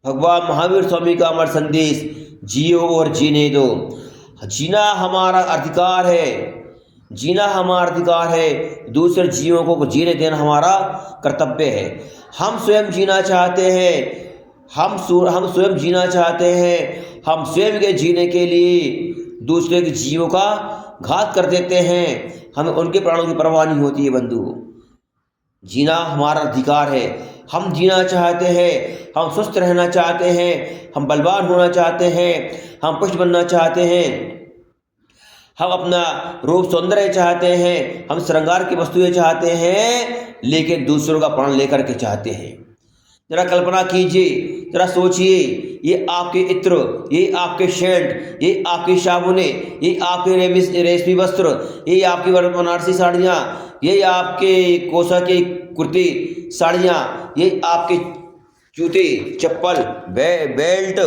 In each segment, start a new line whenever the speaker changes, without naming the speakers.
भगवान महावीर स्वामी का अमर संदेश, जियो और जीने दो। जीना हमारा अधिकार है, जीना हमारा अधिकार है, दूसरे जीवों को जीने देना हमारा कर्तव्य है। हम स्वयं जीना चाहते हैं, हम स्वयं जीना चाहते हैं, हम स्वयं के जीने के लिए दूसरे के जीवों का घात कर देते हैं, हमें उनके प्राणों की परवाह नहीं होती है। बंधु, जीना हमारा अधिकार है, हम जीना चाहते हैं, हम स्वस्थ रहना चाहते हैं, हम बलवान होना चाहते हैं, हम पुष्ट बनना चाहते हैं, हम अपना रूप सौंदर्य चाहते हैं, हम श्रृंगार की वस्तुएं चाहते हैं, लेकिन दूसरों का प्राण लेकर के चाहते हैं। जरा कल्पना कीजिए, जरा सोचिए, ये आपके इत्र, ये आपके शेंट, ये आपके साबुने, ये आपके रेशमी वस्त्र, ये आपकी बनारसी साड़ियाँ, ये आपके कोसा की कुर्ती साड़ियाँ, ये आपके जूते चप्पल belt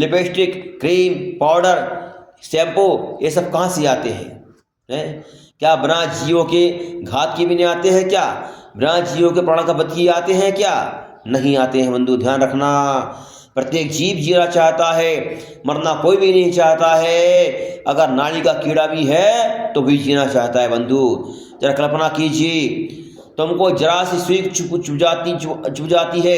lipstick cream powder shampoo, ये सब कहाँ से आते हैं? क्या बिना जीवों के घात के भी नहीं आते हैं? क्या बिना जीवों के प्राण का वध किए आते हैं? क्या नहीं आते हैं। बंधु, ध्यान रखना, प्रत्येक जीव जीना चाहता है, मरना कोई भी नहीं चाहता है। अगर नाली का कीड़ा भी है तो भी जीना चाहता है। बंधु, जरा कल्पना कीजिए, तुमको जरा सी सुई चुभ जाती है,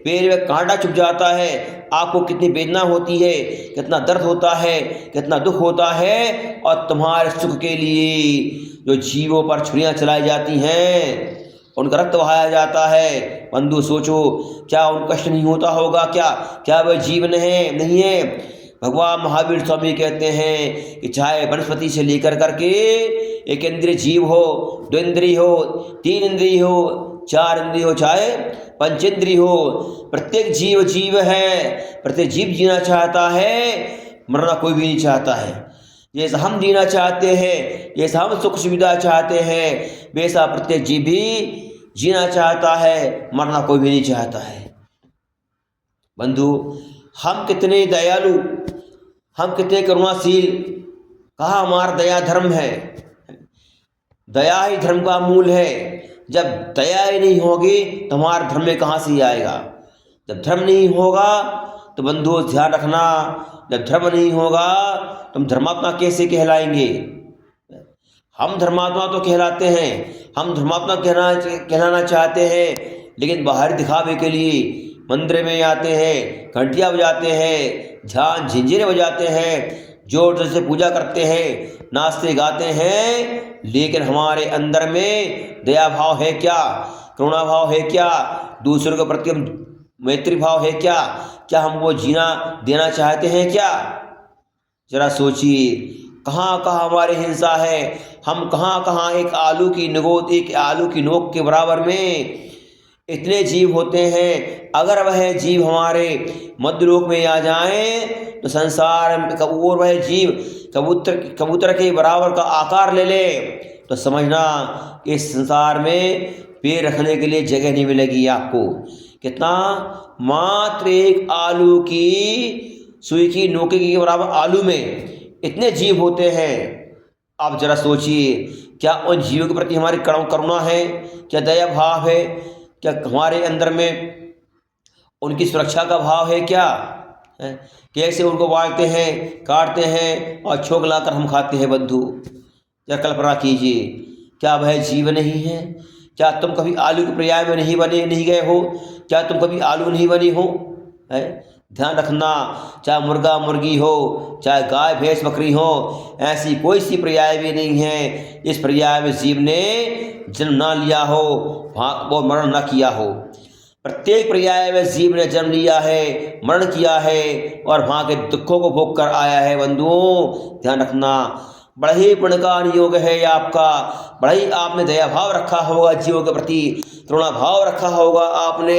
पैर में कांटा चुभ जाता है, आपको कितनी वेदना होती है, कितना दर्द होता है, कितना दुख होता है, और तुम्हारे सुख के लिए जो जीवों पर छुरियां चलाई जाती हैं, उनका रक्त बहाया जाता है। बंधु सोचो, क्या उनको कष्ट नहीं होता होगा? क्या वह जीवन है? नहीं है। भगवान महावीर स्वामी कहते हैं कि चाहे वनस्पति से लेकर करके एक इंद्रिय जीव हो, दो इंद्रिय हो, तीन इंद्रिय हो, चार इंद्रिय हो, चाहे पंचेंद्रिय हो, प्रत्येक जीव है, प्रत्येक जीव जीना चाहता है, मरना कोई भी नहीं चाहता है। जैसा हम जीना चाहते हैं, जैसा हम सुख सुविधा चाहते हैं, वैसा प्रत्येक जीव भी जीना चाहता है, मरना कोई भी नहीं चाहता है। बंधु, हम कितने दयालु, हम कितने करुणाशील, कहा हमारा दया धर्म है। दया ही धर्म का मूल है। जब दया ही नहीं होगी तो हमारा धर्म में कहाँ से आएगा? जब धर्म नहीं होगा तो बंधु ध्यान रखना, जब धर्म नहीं होगा तो हम धर्मात्मा कैसे कहलाएंगे? हम धर्मात्मा तो कहलाते हैं, हम धर्मात्मा कहलाना चाहते हैं, लेकिन बाहर दिखावे के लिए मंदिर में आते हैं, घंटियाँ बजाते हैं, झांझ झिंझिरे बजाते हैं, जोर जोर से पूजा करते हैं, नाचते गाते हैं, लेकिन हमारे अंदर में दया भाव है क्या? करुणा भाव है क्या? दूसरों के प्रति मैत्री भाव है क्या? क्या हम वो जीना देना चाहते हैं क्या? जरा सोचिए, कहाँ कहाँ हमारी हिंसा है। हम कहाँ कहाँ एक आलू की नोक के बराबर में इतने जीव होते हैं। अगर वह जीव हमारे मध्यलोक में आ जाएं तो संसार में और वह जीव कबूतर के बराबर का आकार ले ले तो समझना कि इस संसार में पैर रखने के लिए जगह नहीं मिलेगी आपको। कितना? मात्र एक आलू की सुई की नोके के बराबर आलू में इतने जीव होते हैं। आप जरा सोचिए, क्या उन जीवों के प्रति हमारी करुणा है? क्या दया भाव है? क्या हमारे अंदर में उनकी सुरक्षा का भाव है क्या? कैसे उनको बांटते हैं, काटते हैं और छोक लाकर हम खाते हैं। बंधु, क्या कल्पना कीजिए, क्या वह जीव नहीं है? क्या तुम कभी आलू के पर्याय में नहीं गए हो? क्या तुम कभी आलू नहीं बने हो? ध्यान रखना, चाहे मुर्गा मुर्गी हो, चाहे गाय भैंस बकरी हो, ऐसी कोई सी पर्याय भी नहीं है इस पर्याय में जीव ने जन्म ना लिया हो, वो मरण ना किया हो। प्रत्येक पर्याय में जीव ने जन्म लिया है, मरण किया है और वहाँ के दुखों को भोग कर आया है। बंधुओं, ध्यान रखना, बड़ा ही पुण्य का नियोग है आपका। बड़ा ही आपने दया भाव रखा होगा जीवों के प्रति, करुणा भाव रखा होगा आपने,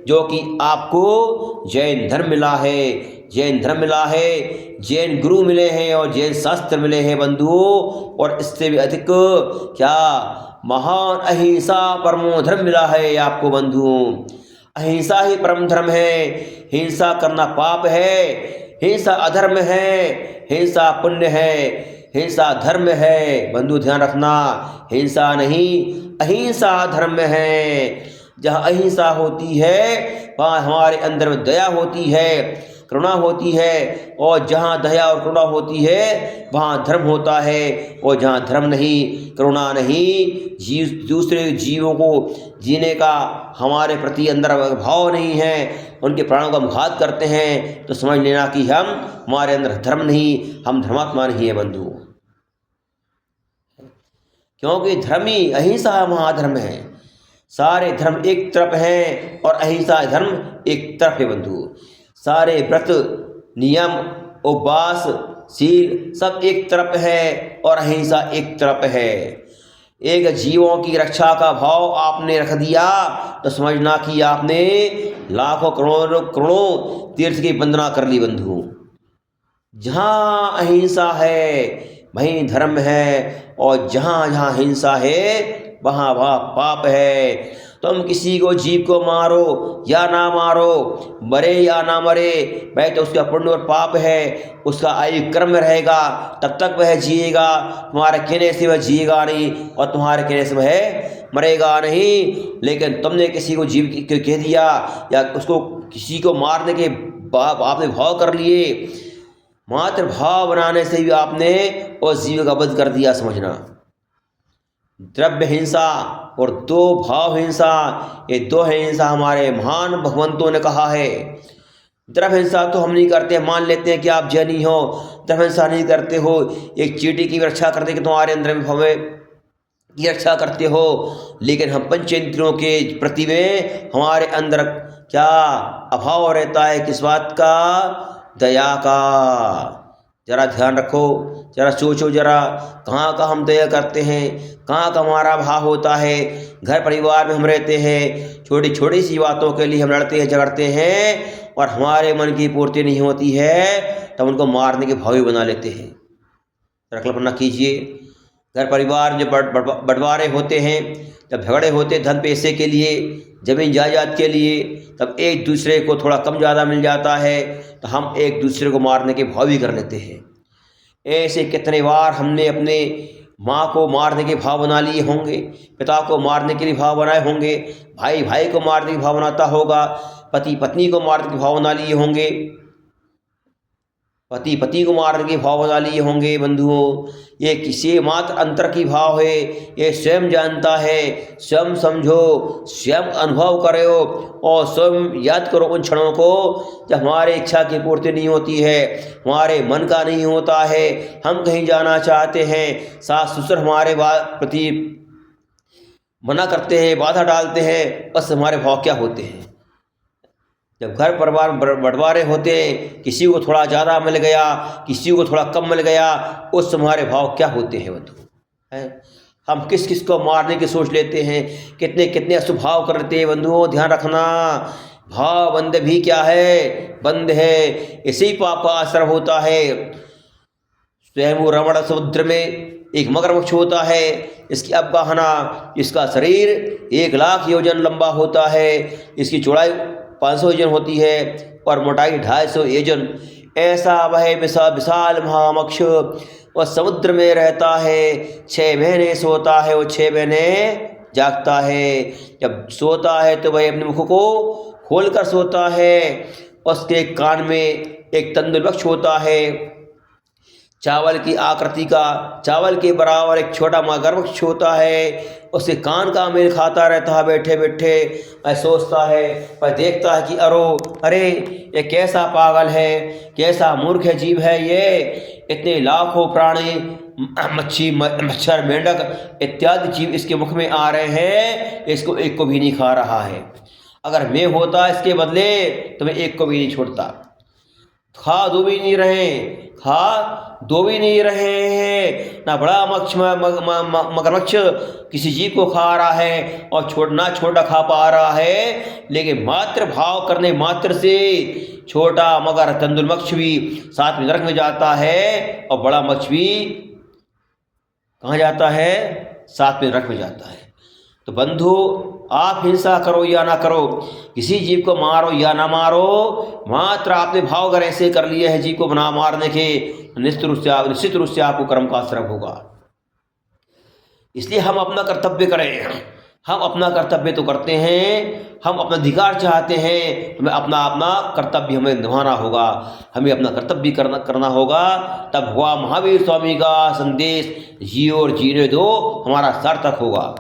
जो कि आपको जैन धर्म मिला है, जैन धर्म मिला है, जैन गुरु मिले हैं और जैन शास्त्र मिले हैं। बंधुओं, और इससे भी अधिक क्या महान अहिंसा परमो धर्म मिला है आपको। बंधुओं, अहिंसा ही परम धर्म है। हिंसा करना पाप है, हिंसा अधर्म है, हिंसा पुण्य है, हिंसा धर्म है। बंधु ध्यान रखना, हिंसा नहीं अहिंसा धर्म है। जहाँ अहिंसा होती है वहाँ हमारे अंदर में दया होती है, करुणा होती है। और जहाँ दया और करुणा होती है वहाँ धर्म होता है, और जहाँ धर्म नहीं, करुणा नहीं, दूसरे जीवों को जीने का हमारे प्रति अंदर भाव नहीं है, उनके प्राणों का घात करते हैं, तो समझ लेना कि हमारे अंदर धर्म नहीं, हम धर्मात्मा नहीं है बंधु। क्योंकि धर्म ही अहिंसा महाधर्म है। सारे धर्म एक तरफ हैं और अहिंसा धर्म एक तरफ है बंधु। सारे व्रत, नियम, उपवास, शील सब एक तरफ है और अहिंसा एक तरफ है। एक जीवों की रक्षा का भाव आपने रख दिया तो समझना कि आपने लाखों करोड़ों करोड़ों तीर्थ की वंदना कर ली बंधु। जहाँ अहिंसा है वहीं धर्म है, और जहाँ जहाँ हिंसा है वहाँ वहाँ पाप है। तुम किसी को, जीव को मारो या ना मारो, मरे या ना मरे, वह तो उसका पुण्य और पाप है, उसका आयु क्रम में रहेगा, तब तक वह जिएगा। तुम्हारे कहने से वह जिएगा नहीं और तुम्हारे कहने से वह मरेगा नहीं। लेकिन तुमने किसी को जीव कह दिया या उसको किसी को मारने के आपने भाव कर लिए, मात्र भाव बनाने से भी आपने उस जीव का वध कर दिया। समझना, द्रव्य हिंसा और दो भाव हिंसा, ये दो हिंसा हमारे महान भगवंतों ने कहा है। द्रव्य हिंसा तो हम नहीं करते, मान लेते हैं कि आप जैनी हो, द्रव्य हिंसा नहीं करते हो, एक चींटी की रक्षा करते कि तुम्हारे अंदर में भवे की रक्षा करते हो। लेकिन हम पंचेंद्रियों के प्रति में हमारे अंदर क्या अभाव रहता है, किस बात का? दया का। जरा ध्यान रखो, जरा सोचो, जरा कहाँ का हम दया करते हैं, कहाँ का हमारा भाव होता है। घर परिवार में हम रहते हैं, छोटी छोटी सी बातों के लिए हम लड़ते हैं, झगड़ते हैं, और हमारे मन की पूर्ति नहीं होती है तब उनको मारने के भाव भी बना लेते हैं। जरा कल्पना कीजिए, घर परिवार में जब बंटवारे होते हैं, जब झगड़े होते हैं धन पैसे के लिए, जमीन जायदाद के लिए, तब एक दूसरे को थोड़ा कम ज़्यादा मिल जाता है तो हम एक दूसरे को मारने के भाव भी कर लेते हैं। ऐसे कितने बार हमने अपने माँ को मारने के भाव बना लिए होंगे, पिता को मारने के लिए भाव बनाए होंगे, भाई भाई को मारने के भाव बनाता होगा, पति पत्नी को मारने के भाव बना लिए होंगे, पति पति को मारने के भाव बना लिए होंगे। बंधुओं, ये किसी मात्र अंतर की भाव है, ये स्वयं जानता है। स्वयं समझो, स्वयं अनुभव करो और स्वयं याद करो उन क्षणों को जब हमारे इच्छा की पूर्ति नहीं होती है, हमारे मन का नहीं होता है, हम कहीं जाना चाहते हैं, सास ससुर हमारे प्रति मना करते हैं, बाधा डालते हैं, बस हमारे भाव क्या होते हैं। जब घर परिवार बंटवारे होते हैं, किसी को थोड़ा ज़्यादा मिल गया, किसी को थोड़ा कम मिल गया, उस हमारे भाव क्या होते हैं बंधु? हैं, हम किस किस को मारने की सोच लेते हैं, कितने कितने अशुभाव कर लेते हैं बंधुओं। ध्यान रखना, भाव बंद भी क्या है? बंद है। इसी पाप का असर होता है। स्वयं रमण समुद्र में एक मगरमच्छ होता है, इसकी अवगाहना, इसका शरीर 1,00,000 योजन लंबा होता है, इसकी चौड़ाई 500 योजन होती है और मोटाई 250 योजन। ऐसा वह विशाल महामक्ष वह समुद्र में रहता है। 6 महीने सोता है और 6 महीने जागता है। जब सोता है तो वह अपने मुख को खोलकर सोता है। उसके कान में एक तंदुरुस्त वृक्ष होता है, चावल की आकृति का, चावल के बराबर एक छोटा मगरमच्छ होता है। उसके कान का मेल खाता रहता है बैठे बैठे। वह सोचता है, वह देखता है कि अरे ये कैसा पागल है, कैसा मूर्ख जीव है ये। इतने लाखों प्राणी, मच्छी, मच्छर, मेंढक इत्यादि जीव इसके मुख में आ रहे हैं, इसको एक को भी नहीं खा रहा है। अगर मैं होता इसके बदले तो मैं एक को भी नहीं छोड़ता। खा दो भी नहीं रहे हैं। ना बड़ा मगरमच्छ किसी जीव को खा रहा है और छोटा खा पा रहा है, लेकिन मात्र भाव करने मात्र से छोटा मगर तंदुरुस्त भी साथ में नरक में जाता है और बड़ा मच्छ भी कहाँ जाता है? साथ में नरक में जाता है। तो बंधु, आप हिंसा करो या ना करो, किसी जीव को मारो या ना मारो, मात्र आपने भाव अगर ऐसे कर लिए है जीव को बना मारने के, निश्चित रूप से आपको कर्म का असर होगा। इसलिए हम अपना कर्तव्य करें, हम अपना कर्तव्य तो करते हैं, हम अपना अधिकार चाहते हैं, हमें अपना अपना कर्तव्य हमें निभाना होगा, हमें अपना कर्तव्य करना होगा। तब हुआ महावीर स्वामी का संदेश जियो और जीने दो हमारा सार्थक होगा।